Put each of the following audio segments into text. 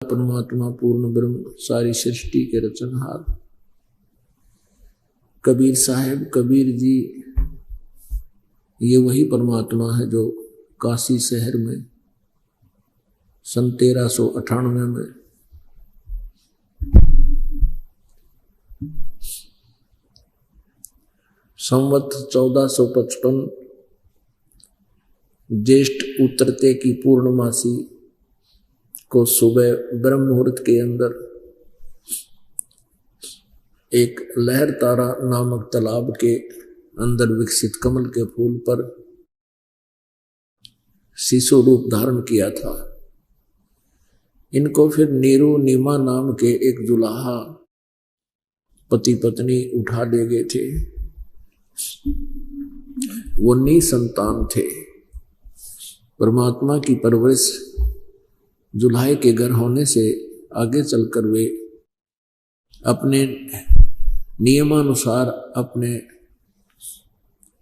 परमात्मा पूर्ण ब्रह्म सारी सृष्टि के रचनहार कबीर साहेब कबीर जी, ये वही परमात्मा है जो काशी शहर में सन 1398 में संवत 1455 ज्येष्ठ उतरते की पूर्णमासी को सुबह ब्रह्म मुहूर्त के अंदर एक लहर तारा नामक तालाब के अंदर विकसित कमल के फूल पर शिशु रूप धारण किया था। इनको फिर नीरू नीमा नाम के एक दुल्हा पति पत्नी उठा ले गए थे। वो निसंतान थे। परमात्मा की परवरिश जुल्हे के घर होने से आगे चलकर वे अपने नियमानुसार अपने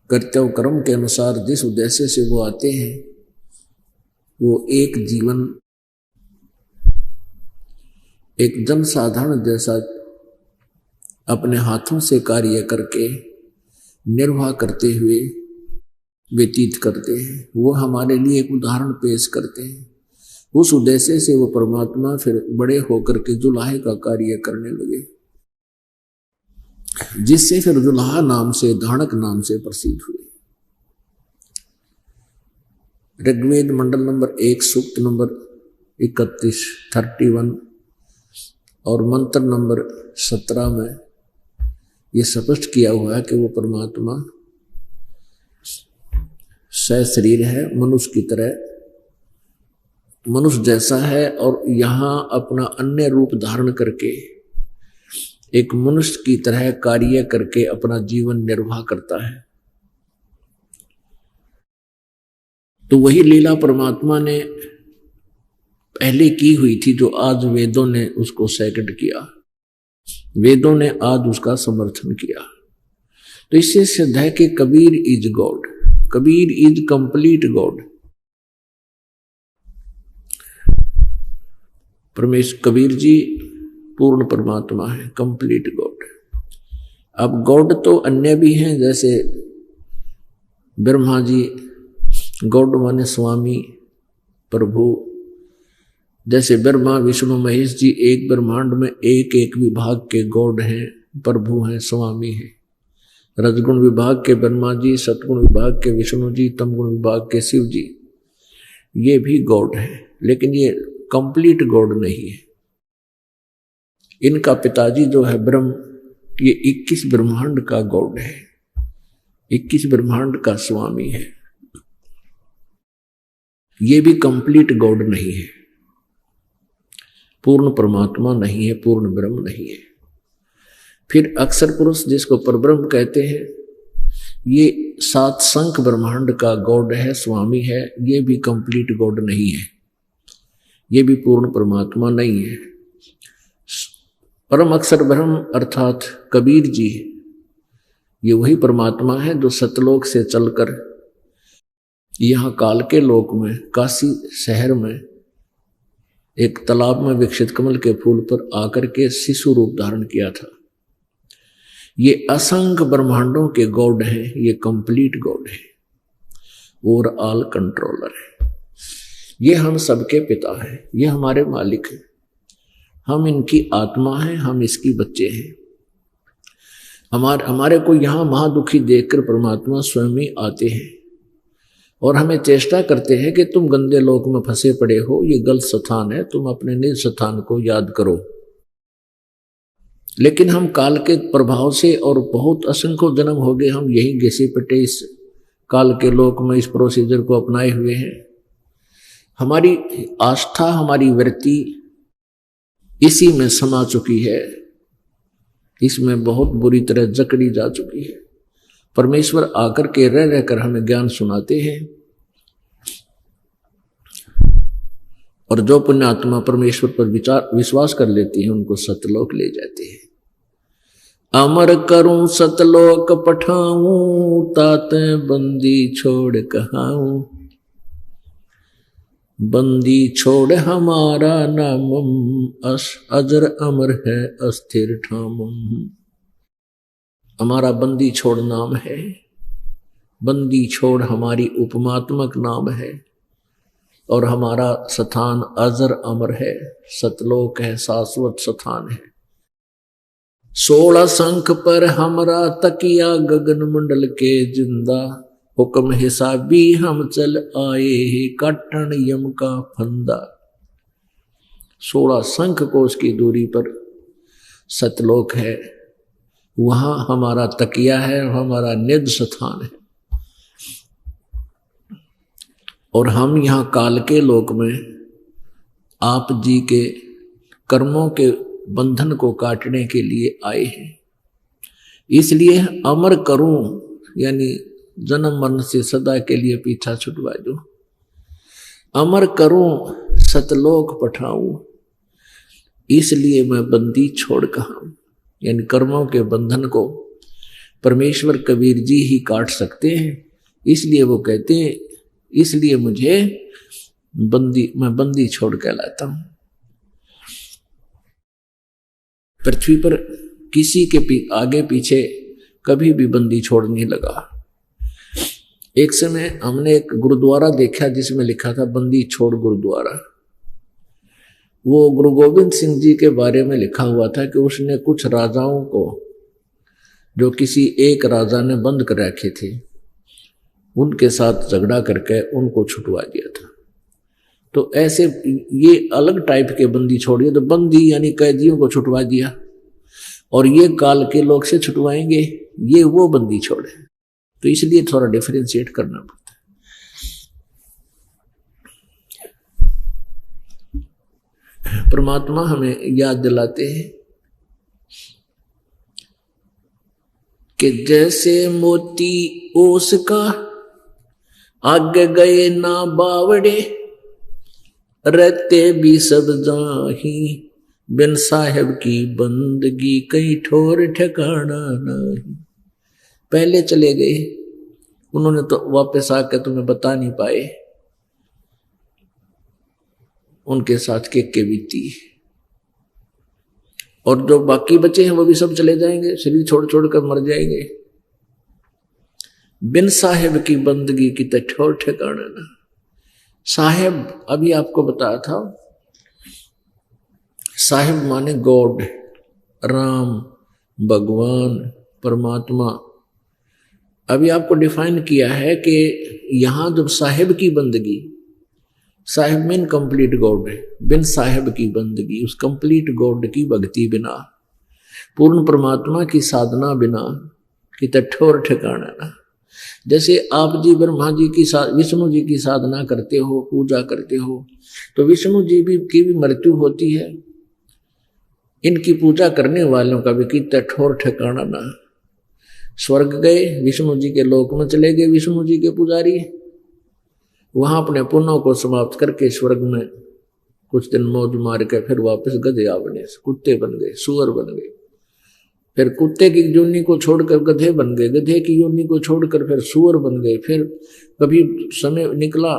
कर्तव्य कर्म के अनुसार जिस उद्देश्य से वो आते हैं वो एक जीवन एक जनसाधारण जैसा अपने हाथों से कार्य करके निर्वाह करते हुए व्यतीत करते हैं। वो हमारे लिए एक उदाहरण पेश करते हैं। उस उद्देश्य से वो परमात्मा फिर बड़े होकर के जुल्हे का कार्य करने लगे, जिससे फिर जुल्हा नाम से धाणक नाम से प्रसिद्ध हुए। ऋग्वेद मंडल नंबर 1 सूक्त नंबर 31 और मंत्र नंबर 17 में ये स्पष्ट किया हुआ है कि वो परमात्मा सशरीर है, मनुष्य की तरह मनुष्य जैसा है और यहाँ अपना अन्य रूप धारण करके एक मनुष्य की तरह कार्य करके अपना जीवन निर्वाह करता है। तो वही लीला परमात्मा ने पहले की हुई थी जो आज वेदों ने उसको सेकंड किया, वेदों ने आज उसका समर्थन किया। तो इससे सिद्ध है कि Kabir is God, Kabir is complete God. परमेश्वर कबीर जी पूर्ण परमात्मा है, कंप्लीट गॉड। अब गॉड तो अन्य भी हैं, जैसे ब्रह्मा जी गॉड माने स्वामी प्रभु। जैसे ब्रह्मा विष्णु महेश जी एक ब्रह्मांड में एक एक विभाग के गॉड हैं, प्रभु हैं, स्वामी हैं। रजगुण विभाग के ब्रह्मा जी, सतगुण विभाग के विष्णु जी, तमगुण विभाग के शिव जी, ये भी गॉड हैं, लेकिन ये कंप्लीट गॉड नहीं है। इनका पिताजी जो है ब्रह्म, ये 21 ब्रह्मांड का गॉड है, 21 ब्रह्मांड का स्वामी है। ये भी कंप्लीट गॉड नहीं है, पूर्ण परमात्मा नहीं है, पूर्ण ब्रह्म नहीं है। फिर अक्षर पुरुष जिसको परब्रह्म कहते हैं, ये 7 संख ब्रह्मांड का गॉड है, स्वामी है। ये भी कंप्लीट गॉड नहीं है, ये भी पूर्ण परमात्मा नहीं है। परम अक्षर ब्रह्म अर्थात कबीर जी, ये वही परमात्मा है जो सतलोक से चलकर यहाँ काल के लोक में काशी शहर में एक तालाब में विकसित कमल के फूल पर आकर के शिशु रूप धारण किया था। ये असंख्य ब्रह्मांडों के गॉड हैं, ये कंप्लीट गॉड है और ऑल कंट्रोलर है। ये हम सबके पिता हैं, ये हमारे मालिक हैं, हम इनकी आत्मा हैं, हम इसकी बच्चे हैं। हमारे को यहाँ महादुखी देखकर परमात्मा स्वयं ही आते हैं और हमें चेष्टा करते हैं कि तुम गंदे लोक में फंसे पड़े हो, ये गलत स्थान है, तुम अपने निज स्थान को याद करो। लेकिन हम काल के प्रभाव से और बहुत असंख्य जन्म हो गए हम यही घिसे पिटे इस काल के लोक में इस प्रोसीजर को अपनाए हुए हैं। हमारी आस्था, हमारी वृत्ति इसी में समा चुकी है, इसमें बहुत बुरी तरह जकड़ी जा चुकी है। परमेश्वर आकर के रह रहकर हमें ज्ञान सुनाते हैं और जो पुण्यात्मा परमेश्वर पर विश्वास कर लेती है उनको सतलोक ले जाते हैं। अमर करूं सतलोक पठाऊं, ताते बंदी छोड़ कहाऊं। बंदी छोड़ हमारा नामम, अजर अमर है अस्थिर ठामम। हमारा बंदी छोड़ नाम है, बंदी छोड़ हमारी उपमात्मक नाम है, और हमारा स्थान अजर अमर है, सतलोक है, शाश्वत स्थान है। 16 शंख पर हमरा तकिया, गगन मंडल के जिंदा, हुक्म हिसाबी हम चल आए ही, काटन यम का फंदा। 16 शंख कोस की दूरी पर सतलोक है, वहां हमारा तकिया है, हमारा निज स्थान है। और हम यहां काल के लोक में आप जी के कर्मों के बंधन को काटने के लिए आए हैं। इसलिए अमर करूं, यानी जन्म मरण से सदा के लिए पीछा छुटवा दो। अमर करूं सतलोक पठाऊं, इसलिए मैं बंदी छोड़ कहा, यानी कर्मों के बंधन को परमेश्वर कबीर जी ही काट सकते हैं। इसलिए वो कहते हैं, इसलिए मुझे मैं बंदी छोड़ कहलाता हूं। पृथ्वी पर किसी के आगे पीछे कभी भी बंदी छोड़ नहीं लगा। एक समय हमने एक गुरुद्वारा देखा जिसमें लिखा था बंदी छोड़ गुरुद्वारा। वो गुरु गोविंद सिंह जी के बारे में लिखा हुआ था कि उसने कुछ राजाओं को, जो किसी एक राजा ने बंद कर रखे थे, उनके साथ झगड़ा करके उनको छुटवा दिया था। तो ऐसे ये अलग टाइप के बंदी छोड़िए, तो बंदी यानी कैदियों को छुटवा दिया, और ये काल के लोग से छुटवाएंगे, ये वो बंदी छोड़े। तो इसलिए थोड़ा डिफरेंशिएट करना पड़ता है। परमात्मा हमें याद दिलाते हैं कि जैसे मोती ओस का आगे गए ना बावड़े, रहते भी सब जाही, बिन साहेब की बंदगी कहीं ठोर ठिकाना नहीं। पहले चले गए, उन्होंने तो वापस आकर तुम्हें बता नहीं पाए उनके साथ के बीती, और जो बाकी बचे हैं वो भी सब चले जाएंगे, शरीर छोड़ छोड़ कर मर जाएंगे। बिन साहेब की बंदगी की तो ठोर ठिकाना ना। साहेब अभी आपको बताया था, साहेब माने गॉड, राम, भगवान, परमात्मा। अभी आपको डिफाइन किया है कि यहां जब साहेब की बंदगी, साहेब मीन कंप्लीट गॉड है, बिन साहेब की बंदगी, उस कंप्लीट गॉड की भक्ति बिना, पूर्ण परमात्मा की साधना बिना कि ठोर ठिकाना ना। जैसे आप जी ब्रह्मा जी की विष्णु जी की साधना करते हो, पूजा करते हो, तो विष्णु जी की भी मृत्यु होती है, इनकी पूजा करने वालों का भी कितना ठोर ठिकाना ना। स्वर्ग गए, विष्णु जी के लोक में चले गए विष्णु जी के पुजारी, वहां अपने पुण्यों को समाप्त करके स्वर्ग में कुछ दिन मौज मार के फिर वापस गधे बने, कुत्ते बन गए, सुअर बन गए, फिर कुत्ते की योनि को छोड़कर गधे बन गए, गधे की योनि को छोड़कर फिर सुअर बन गए, फिर कभी समय निकला,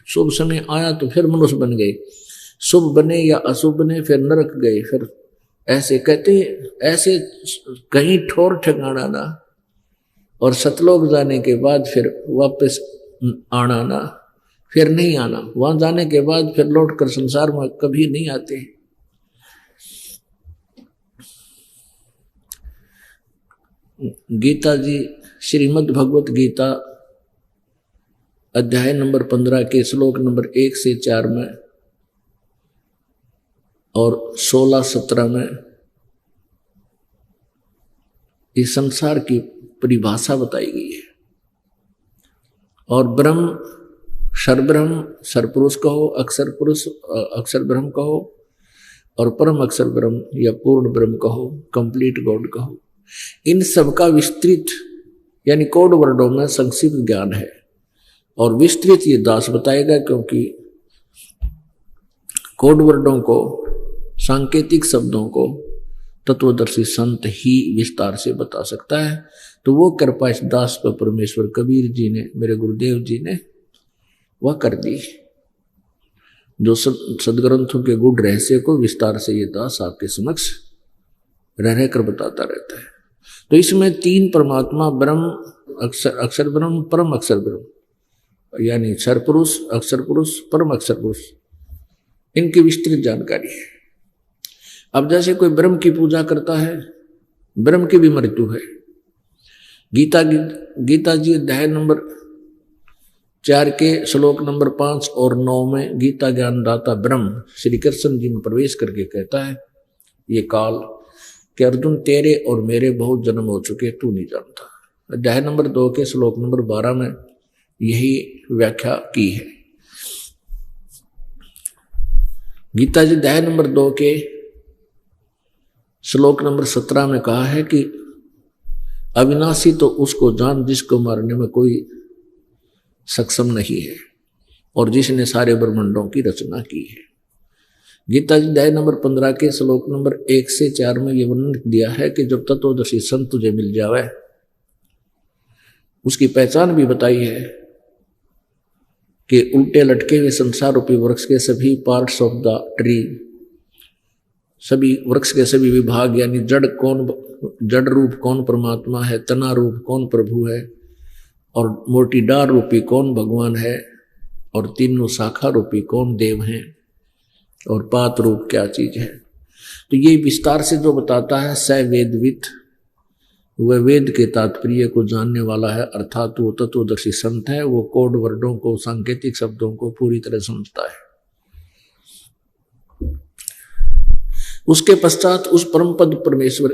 शुभ समय आया तो फिर मनुष्य बन गए, शुभ बने या अशुभ बने फिर नरक गए, फिर ऐसे कहते ऐसे कहीं ठोर ठिकाना ना। और सतलोक जाने के बाद फिर वापस आना ना, फिर नहीं आना, वहां जाने के बाद फिर लौट कर संसार में कभी नहीं आते। गीता जी, श्रीमद् भगवत गीता अध्याय नंबर 15 के श्लोक नंबर 1 से 4 में और 16-17 में इस संसार की परिभाषा बताई गई है। और ब्रह्म, सर्वब्रह्म, सर्वपुरुष कहो, अक्षर पुरुष, अक्षर ब्रह्म कहो, और परम अक्षर ब्रह्म या पूर्ण ब्रह्म कहो, कंप्लीट गॉड कहो, इन सब का विस्तृत यानी कोड वर्डों में संक्षिप्त ज्ञान है। और विस्तृत ये दास बताएगा, क्योंकि कोड वर्डों को, सांकेतिक शब्दों को तत्वदर्शी संत ही विस्तार से बता सकता है। तो वो कृपा इस दास पर परमेश्वर कबीर जी ने, मेरे गुरुदेव जी ने वह कर दी। जो सदग्रंथों के गुण रहस्य को विस्तार से ये दास आपके समक्ष रह रह कर बताता रहता है। तो इसमें तीन परमात्मा, ब्रह्म, अक्षर ब्रह्म, परम अक्षर ब्रह्म, यानी क्षर पुरुष, अक्षर पुरुष, परम अक्षर पुरुष, इनकी विस्तृत जानकारी है। अब जैसे कोई ब्रह्म की पूजा करता है, ब्रह्म की भी मृत्यु है। गीता जी अध्याय नंबर 4 के श्लोक नंबर 5 और 9 में गीता ज्ञानदाता ब्रह्म श्री कृष्ण जी में प्रवेश करके कहता है ये काल कि अर्जुन तेरे और मेरे बहुत जन्म हो चुके, तू नहीं जानता। अध्याय नंबर 2 के श्लोक नंबर 12 में यही व्याख्या की है। गीता जी अध्याय नंबर 2 के श्लोक नंबर 17 में कहा है कि अविनाशी तो उसको जान जिसको मारने में कोई सक्षम नहीं है और जिसने सारे ब्रह्मांडों की रचना की है। गीता जी अध्याय नंबर 15 के श्लोक नंबर 1 से 4 में यह वर्णन दिया है कि जब तत्वदर्शी संत तुझे मिल जावे, उसकी पहचान भी बताई है कि उल्टे लटके हुए संसार रूपी वृक्ष के सभी पार्ट्स ऑफ द ट्री, सभी वृक्ष के सभी विभाग, यानी जड़ रूप कौन परमात्मा है, तना रूप कौन प्रभु है, और मोटी डार रूपी कौन भगवान है, और तीनों शाखा रूपी कौन देव हैं, और पात रूप क्या चीज है। तो ये विस्तार से जो बताता है स वेदविद, वह वेद के तात्पर्य को जानने वाला है, अर्थात वो तत्वदर्शी संत है। वो कोड वर्डों को, सांकेतिक शब्दों को पूरी तरह समझता है। उसके पश्चात उस परम पद परमेश्वर,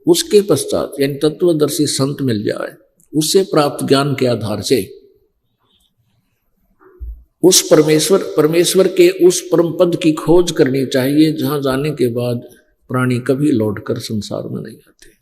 उसके पश्चात यानी तत्वदर्शी संत मिल जाए, उससे प्राप्त ज्ञान के आधार से उस परमेश्वर के उस परम पद की खोज करनी चाहिए, जहां जाने के बाद प्राणी कभी लौटकर संसार में नहीं आते।